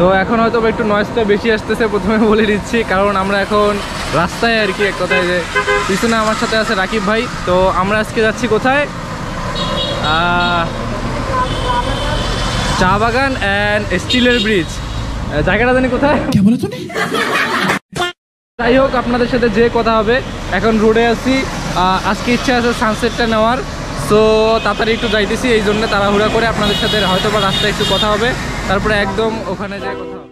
তো এখন হয়তো একটু নয়েজটা বেশি আসতেছে, প্রথমে বলে দিচ্ছি, কারণ আমরা এখন রাস্তায় আর কি, এক কথায় যে পিছনে আমার সাথে আছে রাকিব ভাই। তো আমরা আজকে যাচ্ছি কোথায়? চা বাগান অ্যান্ড স্টিলের ব্রিজ। জায়গাটা জানি কোথায়, যাই হোক আপনাদের সাথে যে কথা হবে। এখন রোডে আছি, আজকে ইচ্ছা আছে সানসেটটা নেওয়ার, সো তাড়াতাড়ি একটু যাইতেছি, এই জন্য তাড়াহুড়া করে আপনাদের সাথে হয়তো বা রাস্তায় একটু কথা হবে, তারপরে একদম ওখানে যেয়ে কথা হবে।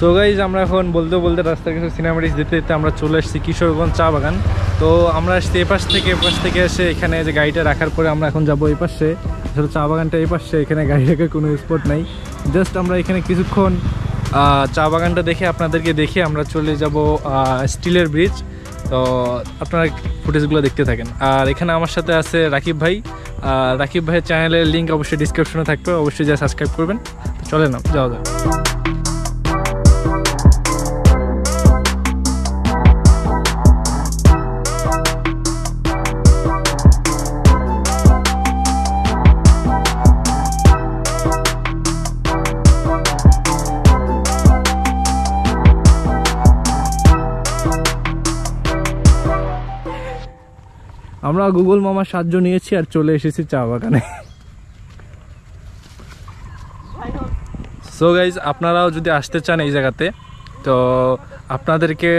সো গাইজ আমরা এখন বলতে বলতে রাস্তার কিছু সিনেমাটিক যেতে যেতে আমরা চলে এসেছি কিশোরগঞ্জ চা বাগান। তো আমরা আসছি এপাশ থেকে এসে এখানে যে গাড়িটা রাখার পরে আমরা এখন যাবো এই পাশে। আসলে চা বাগানটা এই পাশে, এখানে গাড়ি রাখার কোনো স্পট নাই। জাস্ট আমরা এখানে কিছুক্ষণ চা বাগানটা দেখে আপনাদেরকে দেখে আমরা চলে যাব স্টিলের ব্রিজ। তো আপনারা ফুটেজগুলো দেখতে থাকেন। আর এখানে আমার সাথে আছে রাকিব ভাই। রাকিব ভাইয়ের চ্যানেলের লিঙ্ক অবশ্যই ডিসক্রিপশনে থাকবে, অবশ্যই যা সাবস্ক্রাইব করবেন। তো চলে না যাওয়া যাক। আমরা গুগল মামার সাহায্য নিয়েছি আর চলে এসেছি চা বাগানে। সো গাইজ আপনারাও যদি আসতে চান এই জায়গাতে, তো আপনাদেরকে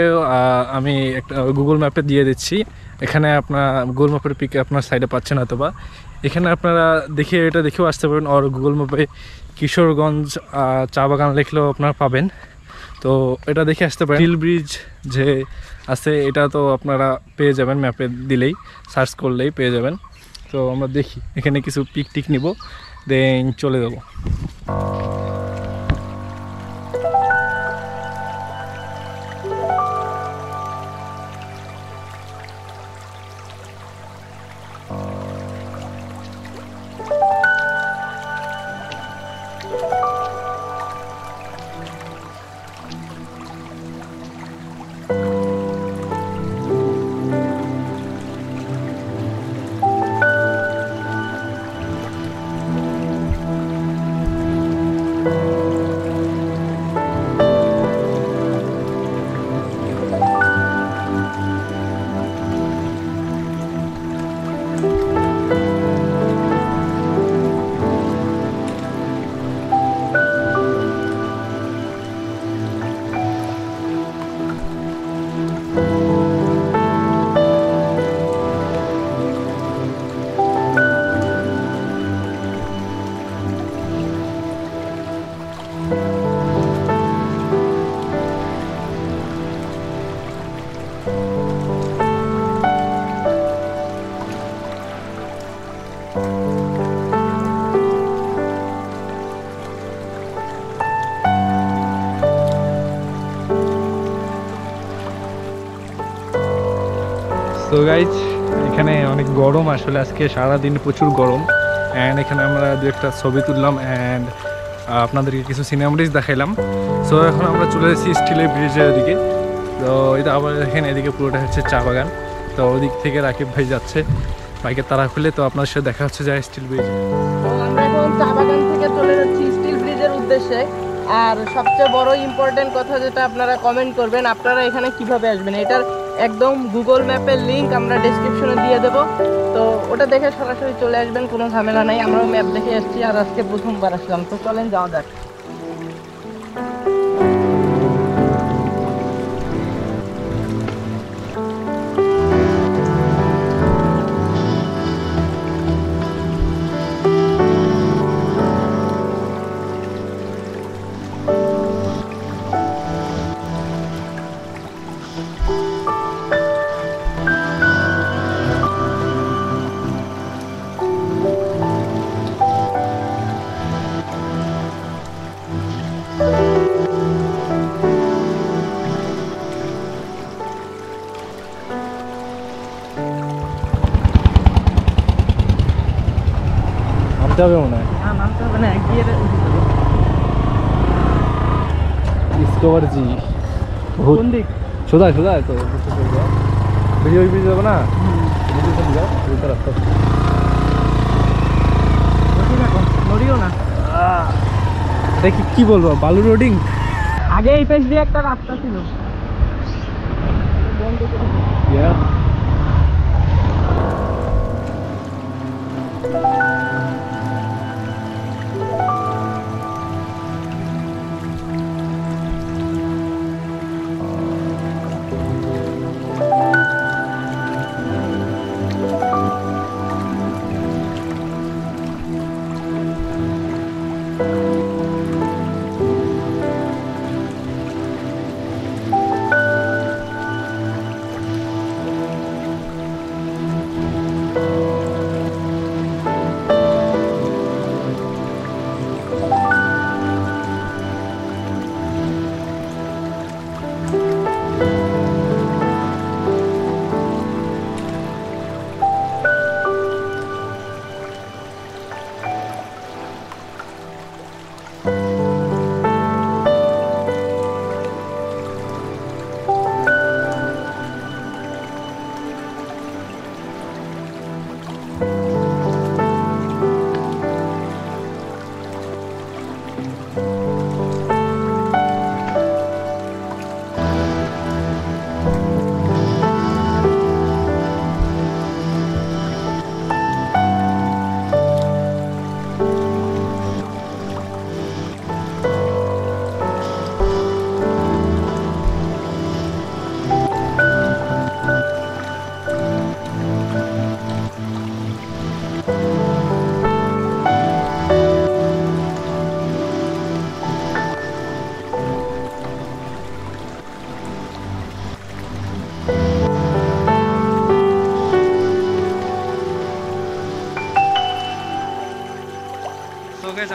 আমি একটা গুগল ম্যাপে দিয়ে দিচ্ছি। এখানে আপনার গুগল ম্যাপের পিকে আপনার সাইডে পাচ্ছেন হয়তো বা, এখানে আপনারা দেখে এটা দেখেও আসতে পারেন। আর গুগল ম্যাপে কিশোরগঞ্জ চা বাগান লিখলেও আপনারা পাবেন। তো এটা দেখে আসতে পারেন। স্টিল ব্রিজ যে আছে এটা তো আপনারা পেয়ে যাবেন, ম্যাপে দিলেই সার্চ করলেই পেয়ে যাবেন। তো আমরা দেখি এখানে কিছু পিক টিক নিব, দেন চলে যাব। তো গাইজ এখানে অনেক গরম, আসলে আজকে সারাদিন প্রচুর গরম। অ্যান্ড এখানে আমরা দু একটা ছবি তুললাম অ্যান্ড আপনাদেরকে কিছু সিনেমাটিক্স দেখাইলাম। সো এখন আমরা চলে এসেছি স্টিলের ব্রিজের দিকে। তো এটা আবার এখানে এদিকে পুরোটা হচ্ছে চা বাগান। তো ওদিক থেকে রাকিব ভাই যাচ্ছে বাইকের তারা খুলে। তো আপনার সাথে দেখা হচ্ছে যায় স্টিল ব্রিজ। তো আমরা এখন চা বাগান থেকে চলে যাচ্ছি স্টিল ব্রিজের উদ্দেশ্যে। আর সবচেয়ে বড় ইম্পর্টেন্ট কথা যেটা আপনারা কমেন্ট করবেন, আপনারা এখানে কিভাবে আসবেন, এটার একদম গুগল ম্যাপের লিংক আমরা ডেসক্রিপশনে দিয়ে দেবো। তো ওটা দেখে সরাসরি চলে আসবেন, কোনো ঝামেলা নাই। আমরাও ম্যাপ দেখে এসেছি আর আজকে প্রথমবার আসলাম। তো চলেন যাওয়া যাক। নামতে হবে মনে হয়, হ্যাঁ নামতে হবে না, গিয়ে ডিসকভার জি। কোন দিক? সোজা সোজা তো বেশি ওই ব্রিজ যাবো না, রাস্তা নড়িও না। এটা কি বলবো, বালু রোডিং। আগে এই পেজ দিয়ে একটা রাস্তা ছিল।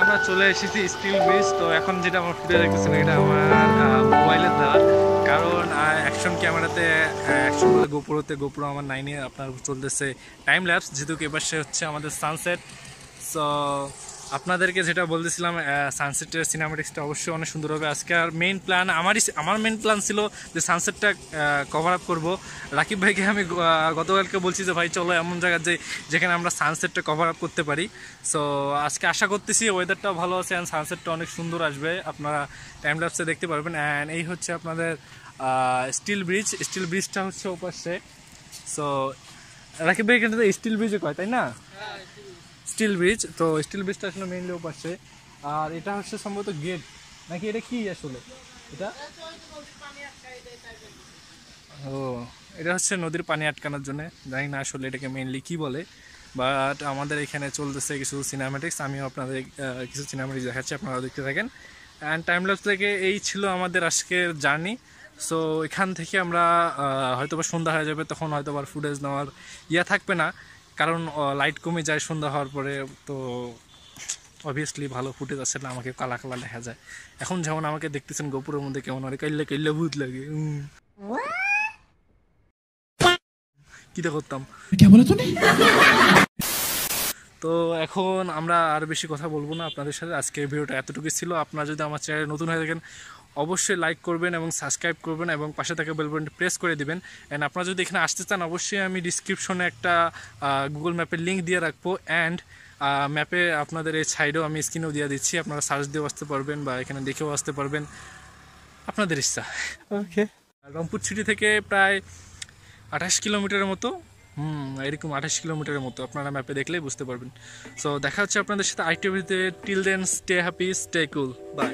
আমরা চলে এসেছি স্টিল ব্রিজ। তো এখন যেটা আমার ফুটে দেখতেছেন এটা আমার মোবাইলের দ্বারা, কারণ অ্যাকশন ক্যামেরাতে অ্যাকশন বলে গোপুরো আমার 9-এ আপনার চলতেছে টাইম ল্যাপস, যেহেতু এপাশে হচ্ছে আমাদের সানসেট। সো আপনাদেরকে যেটা বলতেছিলাম, সানসেটের সিনেমাটিক্সটা অবশ্যই অনেক সুন্দর হবে। আজকে আর আমার মেন প্ল্যান ছিল যে সানসেটটা কভার আপ করবো। রাকিব ভাইকে আমি গতকালকে বলছি যে ভাই চলো এমন জায়গায় যেখানে আমরা সানসেটটা কভার আপ করতে পারি। সো আজকে আশা করতেছি ওয়েদারটাও ভালো আছে অ্যান্ড সানসেটটা অনেক সুন্দর আসবে, আপনারা টাইম ল্যাপসে দেখতে পারবেন। অ্যান্ড এই হচ্ছে আপনাদের স্টিল ব্রিজটা হচ্ছে ওপাশে। সো রাকিব ভাই এখানে তো স্টিল ব্রিজে কয়, তাই না? Still bridge. তো স্টিল ব্রিজটা আসলে মেইনলি ওপাশে। আর এটা হচ্ছে সম্ভবত গেট নাকি, এটা কি আসলে এটা? ও, এটা হচ্ছে নদীর পানি আটকানোর জন্য, জানি না আসলে এটাকে মেইনলি কি বলে। বাট আমাদের এখানে চলতেছে কিছু সিনেমাটিক্স, আমিও আপনাদের কিছু সিনেমাটিক্স দেখাচ্ছি, আপনারা দেখতে থাকেন। অ্যান্ড টাইম ল্যাপস থেকে এই ছিল আমাদের আজকের জার্নি। সো এখান থেকে আমরা হয়তো বা সন্ধ্যা হয়ে যাবে, তখন হয়তো বা ফুটেজ নেওয়ার থাকবে না, কারণ লাইট কমে যায় সন্ধ্যা হওয়ার পরে। তো অবভিয়াসলি ভালো ফুটেজ আসে না, আমাকে কালা কালা দেখা যায়। এখন যেমন আমাকে দেখতেছেন গোপুরের মধ্যে কেমন আর কাইল্লা কাইল্লা ভূত লাগে। কিটা করতাম তো এখন আমরা আর বেশি কথা বলবো না আপনাদের সাথে। আজকের ভিডিওটা এতটুকুই ছিল। আপনারা যদি আমার চ্যানেলে নতুন হয়ে থাকেন অবশ্যই লাইক করবেন এবং সাবস্ক্রাইব করবেন এবং পাশে থাকা বেল বাটনটি প্রেস করে দিবেন। অ্যান্ড আপনারা যদি এখানে আসতে চান অবশ্যই আমি ডিসক্রিপশনে একটা গুগল ম্যাপের লিঙ্ক দিয়ে রাখবো। অ্যান্ড ম্যাপে আপনাদের এই সাইডেও আমি স্ক্রিনেও দিয়ে দিচ্ছি, আপনারা সার্চ দিয়েও আসতে পারবেন বা এখানে দেখেও আসতে পারবেন, আপনাদের ইচ্ছা। ওকে, রংপুর সিটি থেকে প্রায় 28 কিলোমিটারের মতো, এরকম 28 কিলোমিটারের মতো, আপনারা ম্যাপে দেখলেই বুঝতে পারবেন। সো দেখা হচ্ছে আপনাদের সাথে আইটিভিতে। Till then stay happy, stay cool, by.